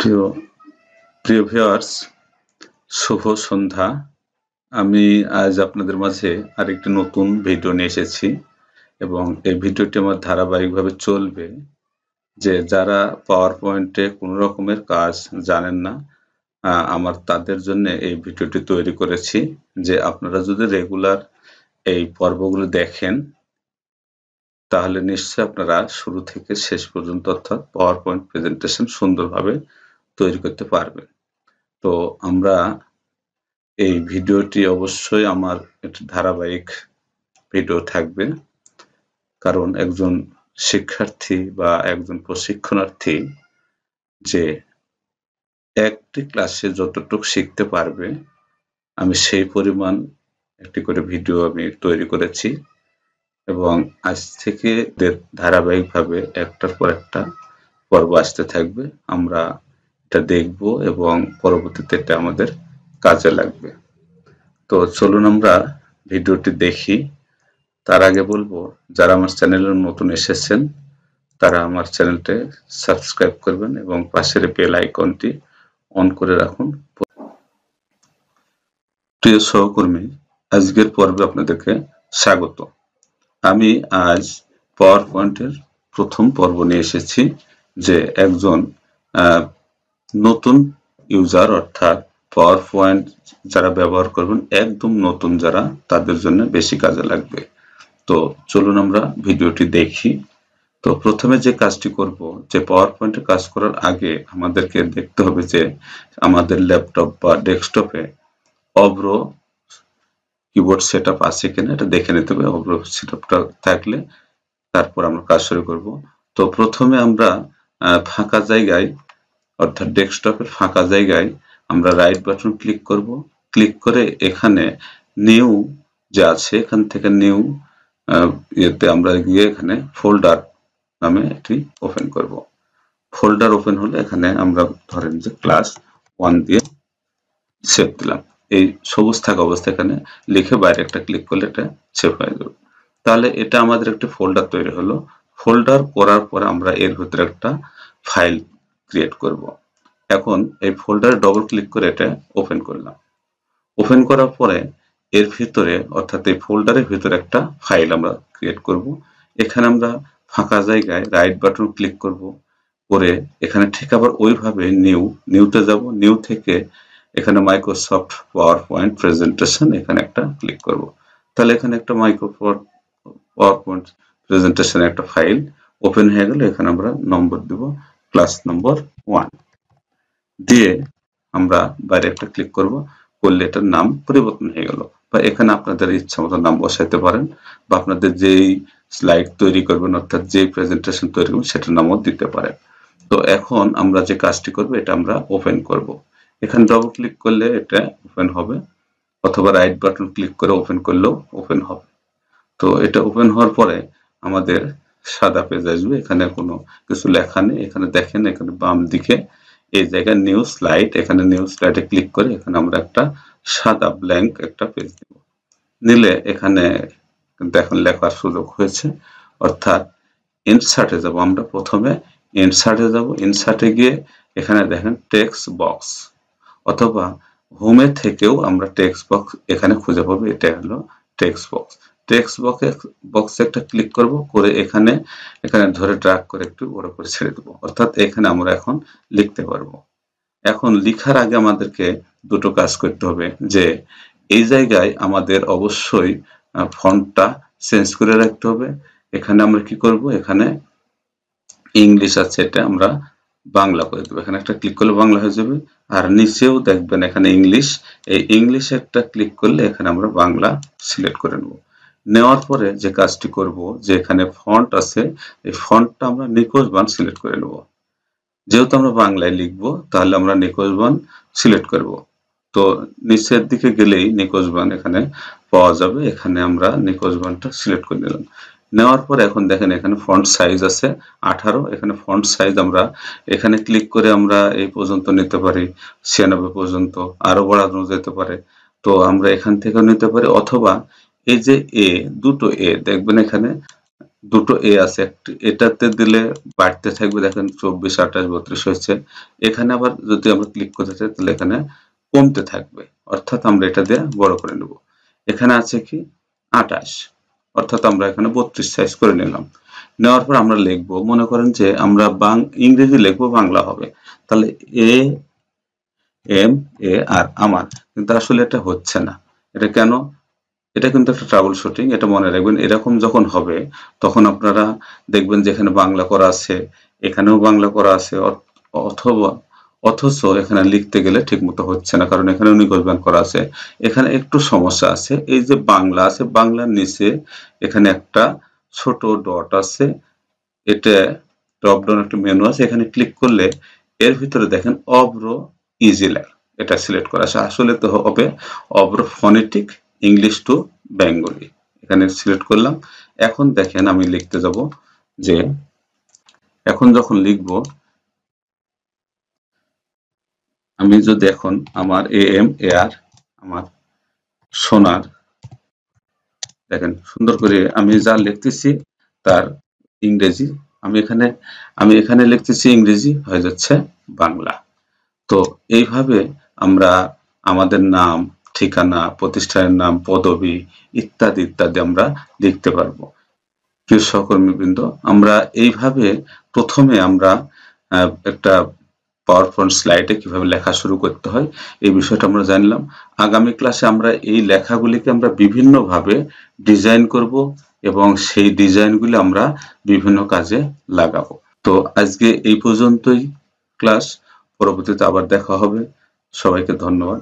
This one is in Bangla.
প্রিয় প্রিয় ভিউয়ার্স, শুভ সন্ধ্যা। আমি আজ আপনাদের মাঝে আরেকটি নতুন ভিডিও নিয়ে এসেছি এবং এই ভিডিওটি আমার ধারাবাহিকভাবে চলবে। যে যারা পাওয়ার পয়েন্টে কোনো রকমের কাজ জানেন না, আমার তাদের জন্য এই ভিডিওটি তৈরি করেছি। যে আপনারা যদি রেগুলার এই পর্বগুলো দেখেন তাহলে নিশ্চয়ই আপনারা শুরু থেকে শেষ পর্যন্ত অর্থাৎ পাওয়ার পয়েন্ট প্রেজেন্টেশন সুন্দরভাবে তৈরি করতে পারবেন। তো আমরা এই ভিডিওটি অবশ্যই আমার একটি ধারাবাহিক ভিডিও থাকবে, কারণ একজন শিক্ষার্থী বা একজন প্রশিক্ষণার্থী যে একটি ক্লাসে যতটুকু শিখতে পারবে আমি সেই পরিমাণ একটি করে ভিডিও আমি তৈরি করেছি এবং আজ থেকে ধারাবাহিকভাবে একটার পর একটা পর্ব আসতে থাকবে। আমরা এটা দেখব এবং পরবর্তীতে এটা আমাদের কাজে লাগবে। তো চলুন আমরা ভিডিওটি দেখি। তার আগে বলবো, যারা আমার চ্যানেলে নতুন এসেছেন তারা আমার চ্যানেলটি সাবস্ক্রাইব করবেন এবং পাশের বেল আইকনটি অন করে রাখুন। প্রিয় সহকর্মী, আজকের পর্বে আপনাদেরকে স্বাগত। আমি আজ পাওয়ার পয়েন্টের প্রথম পর্ব নিয়ে এসেছি। যে একজন নতুন ইউজার অর্থাৎ পাওয়ার পয়েন্ট যারা ব্যবহার করবেন, একদম নতুন যারা, তাদের জন্য বেশি কাজে লাগবে। তো চলুন আমরা ভিডিওটি দেখি। তো প্রথমে যে কাজটি করব, যে পাওয়ার পয়েন্টে কাজ করার আগে আমাদেরকে দেখতে হবে যে আমাদের ল্যাপটপ বা ডেস্কটপে অব্র কিবোর্ড সেটআপ আছে কিনা, এটা দেখে নিতে হবে। অব্র সেটআপটা থাকলে তারপর আমরা কাজ শুরু করব। তো প্রথমে আমরা ফাঁকা জায়গায় অর্থাৎ ডেস্কটপের ফাঁকা জায়গায় আমরা রাইট বাটন ক্লিক করব। ক্লিক করে এখানে নিউ যে আছে, এখান থেকে নিউ ইয়েতে আমরা গিয়ে এখানে ফোল্ডার নামে এটি ওপেন করব। ফোল্ডার ওপেন হলে এখানে আমরা ধরেন যে ক্লাস 1 দিয়ে সেভ দিলাম। এই সবুজ থাকা অবস্থায় এখানে লিখে বাইরে একটা ক্লিক করলে এটা সেভ হয়ে যাবে। তাহলে এটা আমাদের একটা ফোল্ডার তৈরি হলো। ফোল্ডার করার পর আমরা এর ভিতরে একটা ফাইল ক্রিয়েট করব। এখন এই ফোল্ডারে ডবল ক্লিক করে এটা ওপেন করলাম। ওপেন করার পরে এর ভিতরে অর্থাৎ এই ফোল্ডারের ভিতরে একটা ফাইল আমরা ক্রিয়েট করব। এখানে আমরা ফাঁকা জায়গায় রাইট বাটন ক্লিক করব, করে এখানে ঠিক আবার ওইভাবে নিউতে যাব। নিউ থেকে এখানে মাইক্রোসফট পাওয়ার পয়েন্ট প্রেজেন্টেশন, এখানে একটা ক্লিক করব। তাহলে এখানে একটা মাইক্রোসফট পাওয়ার পয়েন্ট প্রেজেন্টেশন একটা ফাইল ওপেন হয়ে গেল। এখানে আমরা নম্বর দেব ক্লাস নম্বর 1 দিয়ে আমরা বাইরে একটা ক্লিক করব। করলে এটার নাম পরিবর্তন হয়ে গেল। বা এখানে আপনাদের ইচ্ছা মতো নাম বসাইতে পারেন, বা আপনাদের যেই স্লাইড তৈরি করবেন অর্থাৎ যে প্রেজেন্টেশন তৈরি করবেন সেটার নামও দিতে পারেন। তো এখন আমরা যে কাজটি করব, এটা আমরা ওপেন করব। এখানে ডবল ক্লিক করলে এটা ওপেন হবে, অথবা রাইট বাটন ক্লিক করে ওপেন করলেও ওপেন হবে। তো এটা ওপেন হওয়ার পরে আমাদের সাদা পেজ আসবে। এখানে কোনো কিছু লেখা নেই। এখানে দেখেন, এখানে বাম দিকে এই জায়গায় নিউ স্লাইড, এখানে নিউ স্লাইডে ক্লিক করে এখানে আমরা একটা সাদা ব্ল্যাঙ্ক একটা পেজ দেব। নিলে এখানে দেখেন লেখার সুযোগ হয়েছে, অর্থাৎ ইনসার্টে যাব। আমরা প্রথমে ইনসার্টে যাব। ইনসার্টে গিয়ে এখানে দেখেন টেক্সট বক্স, অথবা হোমে থেকেও আমরা টেক্সট বক্স এখানে খুঁজে পাবো। এটা হলো টেক্সট বক্স। টেক্সট বক্সে একটা ক্লিক করব, করে এখানে ধরে ড্র্যাগ করে একটু বড় করে ছেড়ে দেবো, অর্থাৎ এখানে আমরা এখন লিখতে পারবো। এখন লিখার আগে আমাদেরকে দুটো কাজ করতে হবে। যে এই জায়গায় আমাদের অবশ্যই ফন্টটা চেঞ্জ করে রাখতে হবে। এখানে আমরা কি করব, এখানে ইংলিশ আছে, এটা আমরা বাংলা করে দেবো। এখানে একটা ক্লিক করলে বাংলা হয়ে যাবে। আর নিচেও দেখবেন এখানে ইংলিশ, এই ইংলিশে একটা ক্লিক করলে এখানে আমরা বাংলা সিলেক্ট করে নেব। নেওয়ার পরে যে কাজটি করব, যে এখানে ফন্ট আছে, এই ফন্টটা আমরা নিখোঁজ বান সিলেক্ট করে নেব। যেহেতু আমরা বাংলায় লিখবো, তাহলে আমরা নিখোঁজ বান সিলেক্ট করব। তো নিচের দিকে গেলেই নিখোঁজ বান এখানে পাওয়া যাবে। এখানে আমরা নিখোঁজ বানটা সিলেক্ট করে নিলাম। নেওয়ার পর এখন দেখেন এখানে ফন্ট সাইজ আছে 18। এখানে ফন্ট সাইজ আমরা এখানে ক্লিক করে আমরা এই পর্যন্ত নিতে পারি, 96 পর্যন্ত, আরো বাড়ানো যেতে পারে। তো আমরা এখান থেকে নিতে পারি, অথবা এই যে দুটো এ দেখবেন এখানে দুটো এ আছে, এটাতে দিলে বাড়তে থাকবে, দেখেন 24, 28, 32 হয়েছে। এখানে আবার যদি আমরা ক্লিক করতে চাই তাহলে এখানে কমতে থাকবে, অর্থাৎ আমরা এটা দিয়ে বড় করে নেব। এখানে আছে কি 28, অর্থাৎ আমরা এখানে 32 সাইজ করে নিলাম। নেওয়ার পর আমরা লিখবো, মনে করেন যে আমরা ইংরেজি লিখবো, বাংলা হবে, তাহলে এ এম এ আর আমার, কিন্তু আসলে এটা হচ্ছে না। এটা কেন? এটা কিন্তু একটা ট্রাবল শুটিং, এটা মনে রাখবেন। এরকম যখন হবে তখন আপনারা দেখবেন যে এখানে বাংলা করা আছে, এখানেও বাংলা করা আছে, অথবা অথচ এখানে লিখতে গেলে ঠিক মতো হচ্ছে না, কারণ এখানে নিখোঁজ ব্যাংক করা আছে। এখানে একটু সমস্যা আছে, এই যে বাংলা আছে, বাংলার নিচে এখানে একটা ছোট ডট আছে, এটা ড্রপ ডাউন একটা মেনু আছে, এখানে ক্লিক করলে এর ভিতরে দেখেন অব্র ইজিলার, এটা সিলেক্ট করা আছে। আসলে তো হবে অব্র ফনেটিক ইংলিশ টু বেঙ্গলি, এখানে সিলেক্ট করলাম। এখন দেখেন আমি লিখতে যাব, যে এখন যখন লিখব, আমি যদি এখন আমার এম এ আর আমার সোনার, দেখেন সুন্দর করে আমি যা লিখতেছি তার ইংরেজি, আমি এখানে লিখতেছি ইংরেজি, হয়ে যাচ্ছে বাংলা। তো এইভাবে আমরা আমাদের নাম, ঠিকানা, প্রতিষ্ঠানের নাম, পদবি ইত্যাদি ইত্যাদি আমরা লিখতে পারবো। প্রিয় সহকর্মীবৃন্দ, আমরা এইভাবে প্রথমে আমরা একটা পাওয়ার পয়েন্ট স্লাইডে কিভাবে লেখা শুরু করতে হয় এই বিষয়টা আমরা জানলাম। আগামী ক্লাসে আমরা এই লেখাগুলিকে আমরা বিভিন্নভাবে ডিজাইন করব এবং সেই ডিজাইনগুলি আমরা বিভিন্ন কাজে লাগাবো। তো আজকে এই পর্যন্তই ক্লাস, পরবর্তীতে আবার দেখা হবে। সবাইকে ধন্যবাদ।